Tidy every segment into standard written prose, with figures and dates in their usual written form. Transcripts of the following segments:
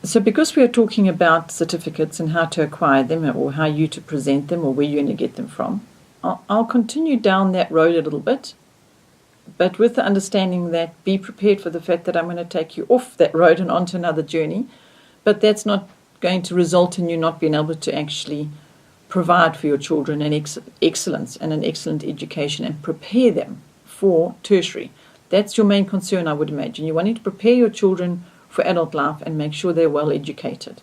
So because we are talking about certificates and how to acquire them, or how you to present them, or where you're going to get them from, I'll continue down that road a little bit, but with the understanding that be prepared for the fact that I'm going to take you off that road and onto another journey, but that's not going to result in you not being able to actually provide for your children an excellence and an excellent education and prepare them for tertiary. That's your main concern, I would imagine. You're wanting to prepare your children for adult life and make sure they're well educated.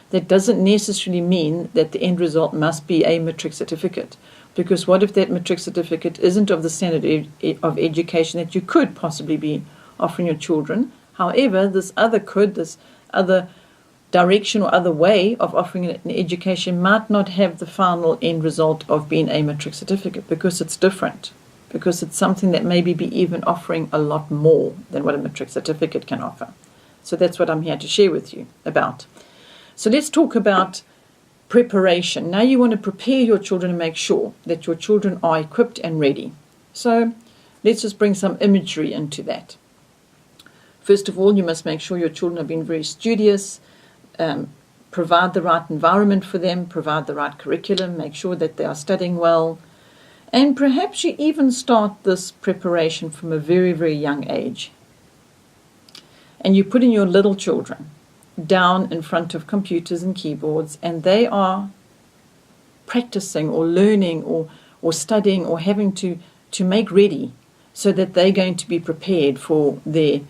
That doesn't necessarily mean that the end result must be a matric certificate, because what if that matric certificate isn't of the standard of education that you could possibly be offering your children? However, this other direction or other way of offering an education might not have the final end result of being a matric certificate, because it's different, because it's something that maybe be even offering a lot more than what a matric certificate can offer. So that's what I'm here to share with you about. So let's talk about preparation. Now you want to prepare your children and make sure that your children are equipped and ready. So let's just bring some imagery into that. First of all, you must make sure your children are being very studious, provide the right environment for them, provide the right curriculum, make sure that they are studying well. And perhaps you even start this preparation from a very, very young age. And you put in your little children down in front of computers and keyboards, and they are practicing or learning or studying or having to make ready so that they're going to be prepared for their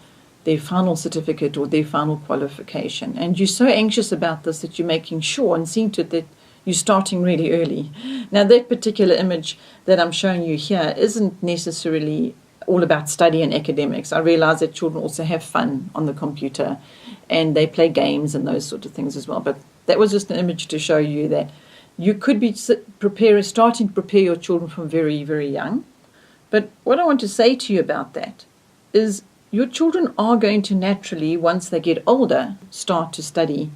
final certificate or their final qualification. And you're so anxious about this that you're making sure and seeing to it that you're starting really early. Now, that particular image that I'm showing you here isn't necessarily all about study and academics. I realize that children also have fun on the computer and they play games and those sort of things as well. But that was just an image to show you that you could be starting to prepare your children from very, very young. But what I want to say to you about that is your children are going to naturally, once they get older, start to study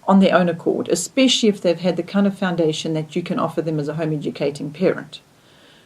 on their own accord, especially if they've had the kind of foundation that you can offer them as a home educating parent.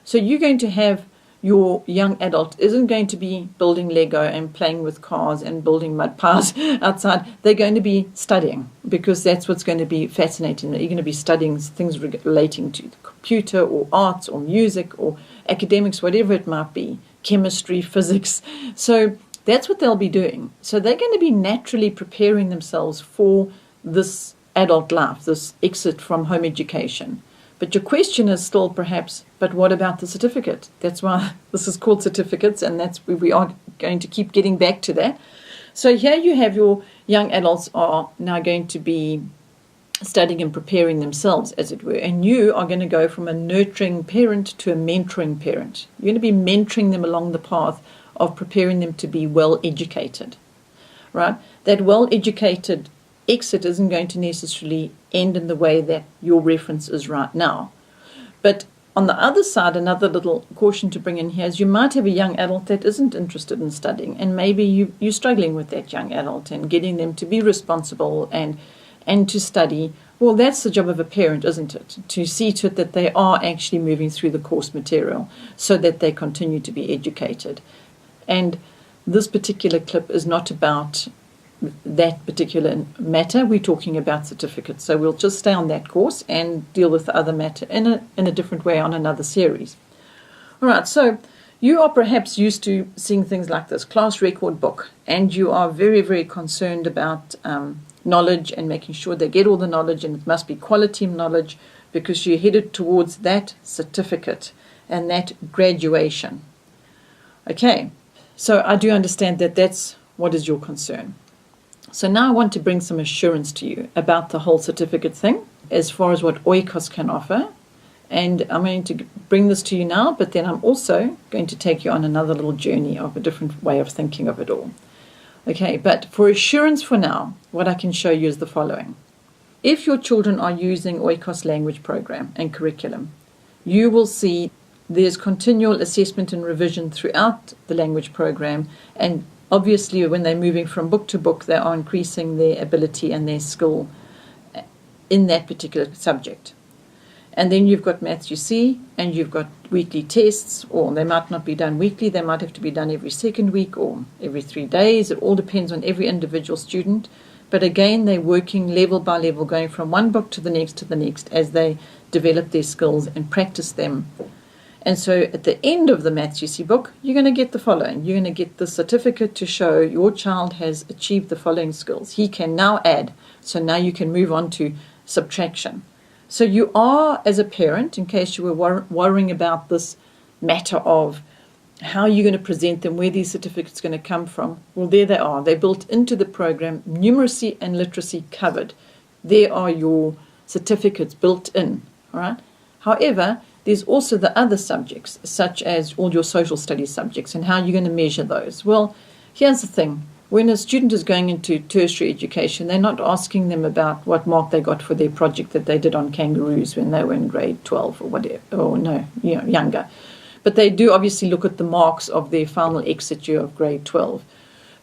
So you're going to have your young adult isn't going to be building Lego and playing with cars and building mud pies outside. They're going to be studying, because that's what's going to be fascinating. You're going to be studying things relating to the computer or arts or music or academics, whatever it might be, chemistry, physics. So that's what they'll be doing. So they're going to be naturally preparing themselves for this adult life, this exit from home education. But your question is still perhaps, but what about the certificate? That's why this is called certificates, and that's where we are going to keep getting back to that. So here you have your young adults are now going to be studying and preparing themselves, as it were, and you are going to go from a nurturing parent to a mentoring parent. You're going to be mentoring them along the path of preparing them to be well educated, right? That well educated exit isn't going to necessarily end in the way that your reference is right now. But on the other side, another little caution to bring in here is you might have a young adult that isn't interested in studying, and maybe you're struggling with that young adult and getting them to be responsible and to study. Well, that's the job of a parent, isn't it? To see to it that they are actually moving through the course material so that they continue to be educated. And this particular clip is not about that particular matter. We're talking about certificates, so we'll just stay on that course and deal with the other matter in a different way on another series. All right, so you are perhaps used to seeing things like this class record book, and you are very, very concerned about knowledge and making sure they get all the knowledge, and it must be quality knowledge, because you're headed towards that certificate and that graduation. Okay, so I do understand that that's what is your concern. So now I want to bring some assurance to you about the whole certificate thing as far as what Oikos can offer. And I'm going to bring this to you now, but then I'm also going to take you on another little journey of a different way of thinking of it all. Okay, but for assurance for now, what I can show you is the following. If your children are using Oikos language program and curriculum, you will see there's continual assessment and revision throughout the language program, and obviously, when they're moving from book to book, they are increasing their ability and their skill in that particular subject. And then you've got Maths UC, and you've got weekly tests, or they might not be done weekly, they might have to be done every second week or every 3 days. It all depends on every individual student. But again, they're working level by level, going from one book to the next as they develop their skills and practice them. And so at the end of the Maths UC book, you're going to get the following. You're going to get the certificate to show your child has achieved the following skills. He can now add. So now you can move on to subtraction. So you are, as a parent, in case you were worrying about this matter of how you're going to present them, where these certificates are going to come from, well, there they are. They're built into the program, numeracy and literacy covered. There are your certificates built in, all right? However, there's also the other subjects, such as all your social studies subjects, and how you're going to measure those. Well, here's the thing. When a student is going into tertiary education, they're not asking them about what mark they got for their project that they did on kangaroos when they were in grade 12 or whatever, or no, younger. But they do obviously look at the marks of their final exit year of grade 12.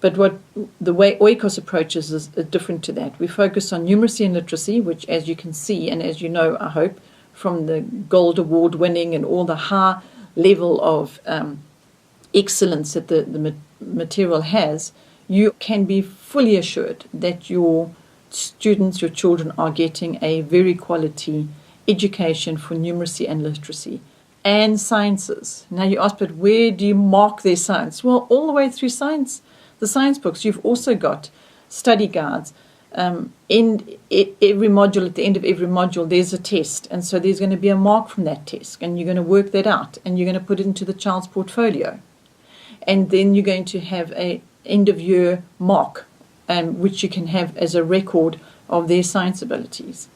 But what the way Oikos approaches is different to that. We focus on numeracy and literacy, which, as you can see, and as you know, I hope, from the Gold Award winning and all the high level of excellence that the material has, you can be fully assured that your students, your children, are getting a very quality education for numeracy and literacy and sciences. Now you ask, but where do you mark their science? Well, all the way through science, the science books. You've also got study guides. In every module, at the end of every module, there's a test. And so there's going to be a mark from that test. And you're going to work that out. And you're going to put it into the child's portfolio. And then you're going to have a end-of-year mark, which you can have as a record of their science abilities,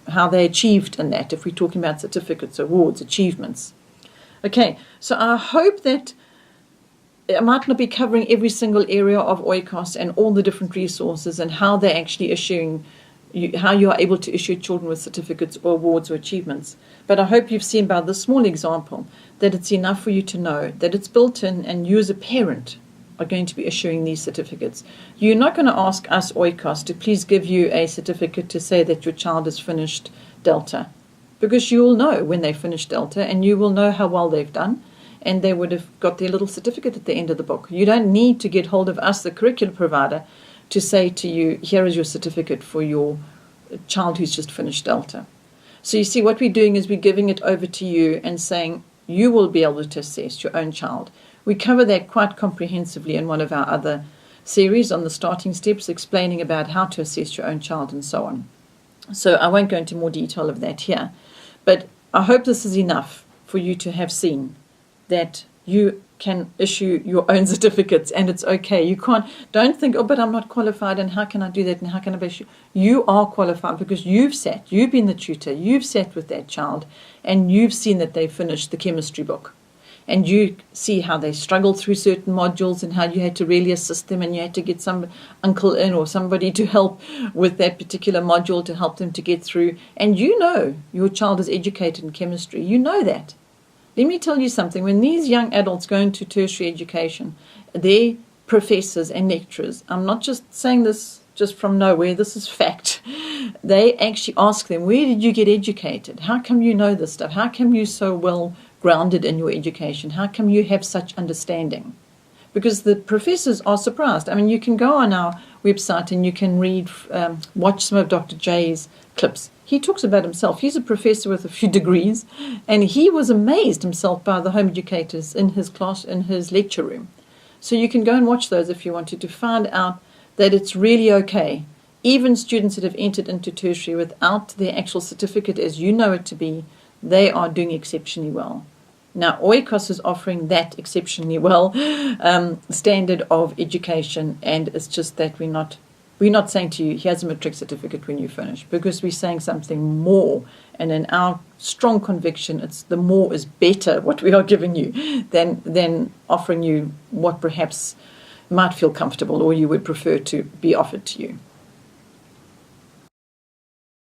how they achieved in that, if we're talking about certificates, awards, achievements. Okay, so I hope that I might not be covering every single area of Oikos and all the different resources and how they're actually issuing, how you are able to issue children with certificates or awards or achievements. But I hope you've seen by this small example that it's enough for you to know that it's built in, and you as a parent are going to be issuing these certificates. You're not going to ask us, Oikos, to please give you a certificate to say that your child has finished Delta, because you will know when they finish Delta, and you will know how well they've done, and they would have got their little certificate at the end of the book. You don't need to get hold of us, the curriculum provider, to say to you, here is your certificate for your child who's just finished Delta. So you see, what we're doing is we're giving it over to you and saying you will be able to assess your own child. We cover that quite comprehensively in one of our other series on the starting steps, explaining about how to assess your own child and so on. So I won't go into more detail of that here. But I hope this is enough for you to have seen that you can issue your own certificates, and it's okay. Don't think, oh, but I'm not qualified, and how can I do that, and how can I issue? You are qualified because you've been the tutor, you've sat with that child, and you've seen that they finished the chemistry book. And you see how they struggled through certain modules and how you had to really assist them, and you had to get some uncle in or somebody to help with that particular module to help them to get through. And you know your child is educated in chemistry. You know that. Let me tell you something. When these young adults go into tertiary education, their professors and lecturers, I'm not just saying this just from nowhere, this is fact. They actually ask them, where did you get educated? How come you know this stuff? How come you're so well grounded in your education? How come you have such understanding? Because the professors are surprised. I mean, you can go on our website and you can watch some of Dr. J's clips. He talks about himself. He's a professor with a few degrees, and he was amazed himself by the home educators in his class, in his lecture room. So you can go and watch those if you wanted to find out that it's really okay. Even students that have entered into tertiary without the actual certificate as you know it to be, they are doing exceptionally well. Now, Oikos is offering that exceptionally well standard of education, and it's just that we're not saying to you, here's a matric certificate when you finish, because we're saying something more. And in our strong conviction, it's the more is better what we are giving you than offering you what perhaps might feel comfortable or you would prefer to be offered to you.